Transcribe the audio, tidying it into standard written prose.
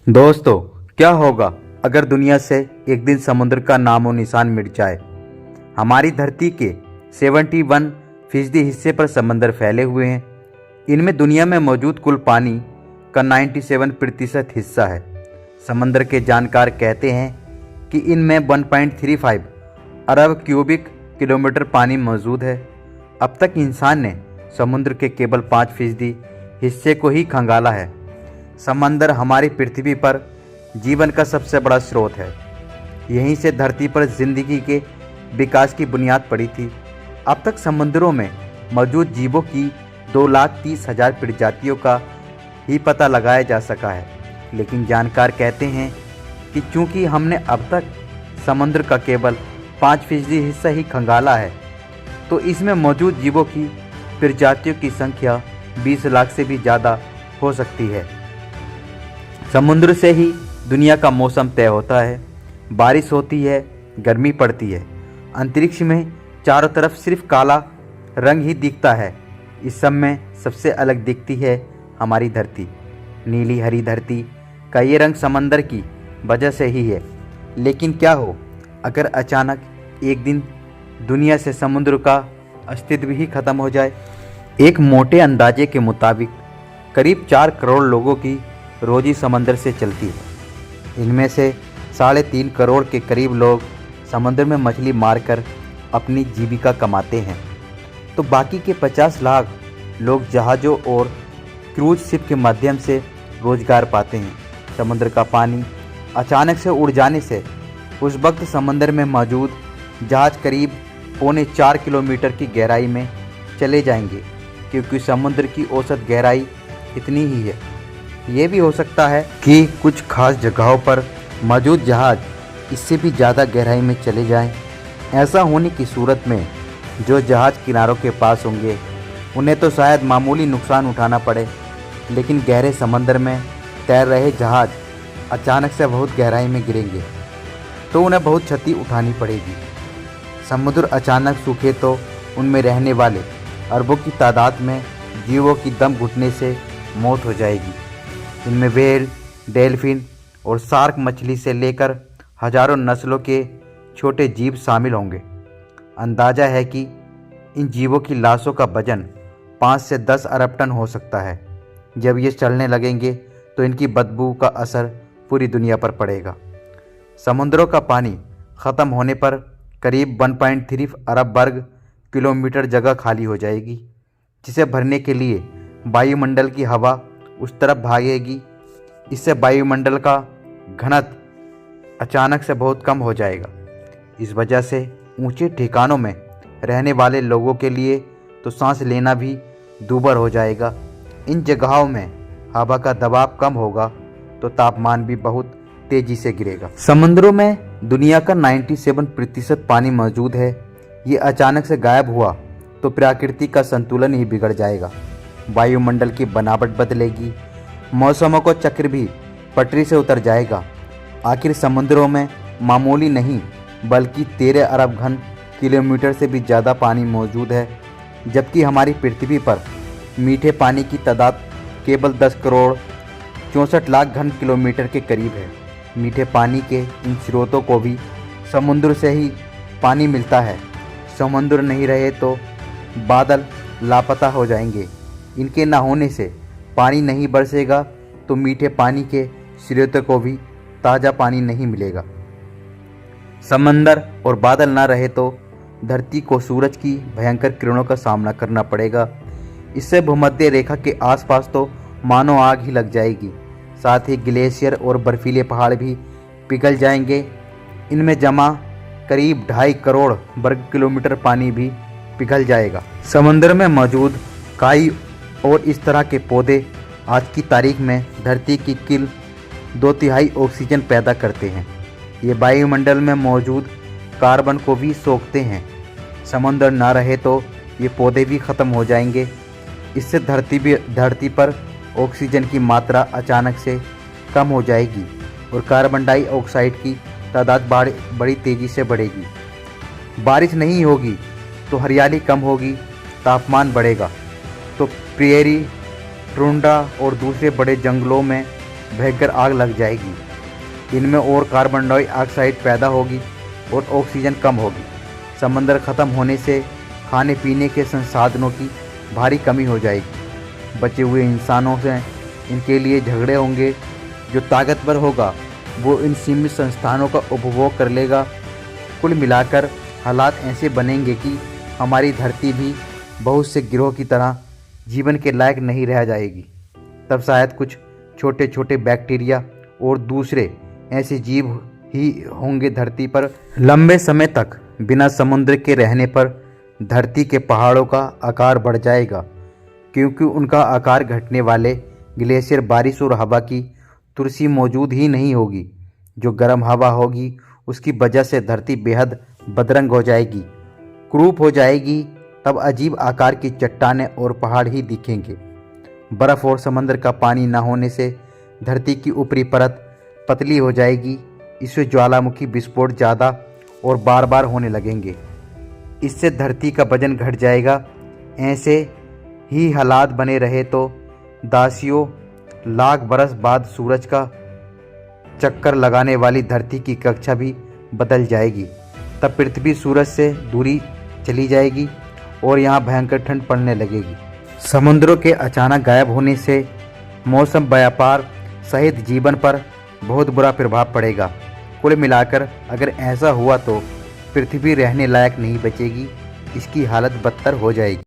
दोस्तों, क्या होगा अगर दुनिया से एक दिन समुद्र का नामो निशान मिट जाए। हमारी धरती के 71% हिस्से पर समंदर फैले हुए हैं। इनमें दुनिया में मौजूद कुल पानी का 97% हिस्सा है। समंदर के जानकार कहते हैं कि इनमें 1.35 अरब क्यूबिक किलोमीटर पानी मौजूद है। अब तक इंसान ने समुद्र के केवल 5% हिस्से को ही खंगाला है। समंदर हमारी पृथ्वी पर जीवन का सबसे बड़ा स्रोत है। यहीं से धरती पर जिंदगी के विकास की बुनियाद पड़ी थी। अब तक समुद्रों में मौजूद जीवों की 2,30,000 प्रजातियों का ही पता लगाया जा सका है। लेकिन जानकार कहते हैं कि चूंकि हमने अब तक समुद्र का केवल 5% हिस्सा ही खंगाला है, तो इसमें मौजूद जीवों की प्रजातियों की संख्या 20 लाख से भी ज़्यादा हो सकती है। समुद्र से ही दुनिया का मौसम तय होता है। बारिश होती है, गर्मी पड़ती है। अंतरिक्ष में चारों तरफ सिर्फ काला रंग ही दिखता है। इस सब में सबसे अलग दिखती है हमारी धरती। नीली हरी धरती का ये रंग समंदर की वजह से ही है। लेकिन क्या हो अगर अचानक एक दिन दुनिया से समुद्र का अस्तित्व ही खत्म हो जाए। एक मोटे अंदाजे के मुताबिक करीब 4 करोड़ लोगों की रोजी समंदर से चलती है। इनमें से 3.5 करोड़ के करीब लोग समुद्र में मछली मारकर अपनी जीविका कमाते हैं, तो बाकी के 50 लाख लोग जहाज़ों और क्रूज शिप के माध्यम से रोजगार पाते हैं। समुद्र का पानी अचानक से उड़ जाने से उस वक्त समंदर में मौजूद जहाज़ करीब 3.25 किलोमीटर की गहराई में चले जाएंगे, क्योंकि समुद्र की औसत गहराई इतनी ही है। ये भी हो सकता है कि कुछ खास जगहों पर मौजूद जहाज़ इससे भी ज़्यादा गहराई में चले जाएं। ऐसा होने की सूरत में जो जहाज़ किनारों के पास होंगे उन्हें तो शायद मामूली नुकसान उठाना पड़े, लेकिन गहरे समंदर में तैर रहे जहाज़ अचानक से बहुत गहराई में गिरेंगे तो उन्हें बहुत क्षति उठानी पड़ेगी। समुद्र अचानक सूखे तो उनमें रहने वाले अरबों की तादाद में जीवों की दम घुटने से मौत हो जाएगी। इनमें व्हेल, डेल्फिन और शार्क मछली से लेकर हजारों नस्लों के छोटे जीव शामिल होंगे। अंदाजा है कि इन जीवों की लाशों का वजन 5 से 10 अरब टन हो सकता है। जब ये चलने लगेंगे तो इनकी बदबू का असर पूरी दुनिया पर पड़ेगा। समुद्रों का पानी ख़त्म होने पर करीब 1.3 अरब वर्ग किलोमीटर जगह खाली हो जाएगी, जिसे भरने के लिए वायुमंडल की हवा उस तरफ भागेगी। इससे वायुमंडल का घनत्व अचानक से बहुत कम हो जाएगा। इस वजह से ऊंचे ठिकानों में रहने वाले लोगों के लिए तो सांस लेना भी दूभर हो जाएगा। इन जगहों में हवा का दबाव कम होगा तो तापमान भी बहुत तेजी से गिरेगा। समुद्रों में दुनिया का 97% पानी मौजूद है। ये अचानक से गायब हुआ तो प्रकृति का संतुलन ही बिगड़ जाएगा। वायुमंडल की बनावट बदलेगी, मौसमों का चक्र भी पटरी से उतर जाएगा। आखिर समुद्रों में मामूली नहीं बल्कि 13 अरब घन किलोमीटर से भी ज़्यादा पानी मौजूद है, जबकि हमारी पृथ्वी पर मीठे पानी की तादाद केवल 10 करोड़ 64 लाख घन किलोमीटर के करीब है। मीठे पानी के इन स्रोतों को भी समुद्र से ही पानी मिलता है। समुद्र नहीं रहे तो बादल लापता हो जाएंगे। इनके ना होने से पानी नहीं बरसेगा तो मीठे पानी के स्रोतों को भी ताज़ा पानी नहीं मिलेगा। समंदर और बादल ना रहे तो धरती को सूरज की भयंकर किरणों का सामना करना पड़ेगा। इससे भूमध्य रेखा के आसपास तो मानो आग ही लग जाएगी। साथ ही ग्लेशियर और बर्फीले पहाड़ भी पिघल जाएंगे। इनमें जमा करीब 2.5 करोड़ वर्ग किलोमीटर पानी भी पिघल जाएगा। समुद्र में मौजूद काई और इस तरह के पौधे आज की तारीख में धरती की कुल 2/3 ऑक्सीजन पैदा करते हैं। ये वायुमंडल में मौजूद कार्बन को भी सोखते हैं। समुद्र ना रहे तो ये पौधे भी ख़त्म हो जाएंगे। इससे धरती पर ऑक्सीजन की मात्रा अचानक से कम हो जाएगी और कार्बन डाइऑक्साइड की तादाद बड़ी तेज़ी से बढ़ेगी। बारिश नहीं होगी तो हरियाली कम होगी, तापमान बढ़ेगा तो प्रेरी, टुंड्रा और दूसरे बड़े जंगलों में भयंकर आग लग जाएगी। इनमें और कार्बन डाइऑक्साइड पैदा होगी और ऑक्सीजन कम होगी। समंदर ख़त्म होने से खाने पीने के संसाधनों की भारी कमी हो जाएगी। बचे हुए इंसानों से इनके लिए झगड़े होंगे। जो ताकतवर होगा वो इन सीमित संस्थानों का उपभोग कर लेगा। कुल मिलाकर हालात ऐसे बनेंगे कि हमारी धरती भी बहुत से गिरोह की तरह जीवन के लायक नहीं रह जाएगी। तब शायद कुछ छोटे छोटे बैक्टीरिया और दूसरे ऐसे जीव ही होंगे धरती पर। लंबे समय तक बिना समुद्र के रहने पर धरती के पहाड़ों का आकार बढ़ जाएगा, क्योंकि उनका आकार घटने वाले ग्लेशियर, बारिश और हवा की तुरसी मौजूद ही नहीं होगी। जो गर्म हवा होगी उसकी वजह से धरती बेहद बदरंग हो जाएगी, क्रूप हो जाएगी। तब अजीब आकार की चट्टानें और पहाड़ ही दिखेंगे। बर्फ़ और समंदर का पानी न होने से धरती की ऊपरी परत पतली हो जाएगी। इससे ज्वालामुखी विस्फोट ज़्यादा और बार बार होने लगेंगे। इससे धरती का वजन घट जाएगा। ऐसे ही हालात बने रहे तो दासियों लाख बरस बाद सूरज का चक्कर लगाने वाली धरती की कक्षा भी बदल जाएगी। तब पृथ्वी सूरज से दूरी चली जाएगी और यहाँ भयंकर ठंड पड़ने लगेगी। समुद्रों के अचानक गायब होने से मौसम, व्यापार सहित जीवन पर बहुत बुरा प्रभाव पड़ेगा। कुल मिलाकर अगर ऐसा हुआ तो पृथ्वी रहने लायक नहीं बचेगी। इसकी हालत बदतर हो जाएगी।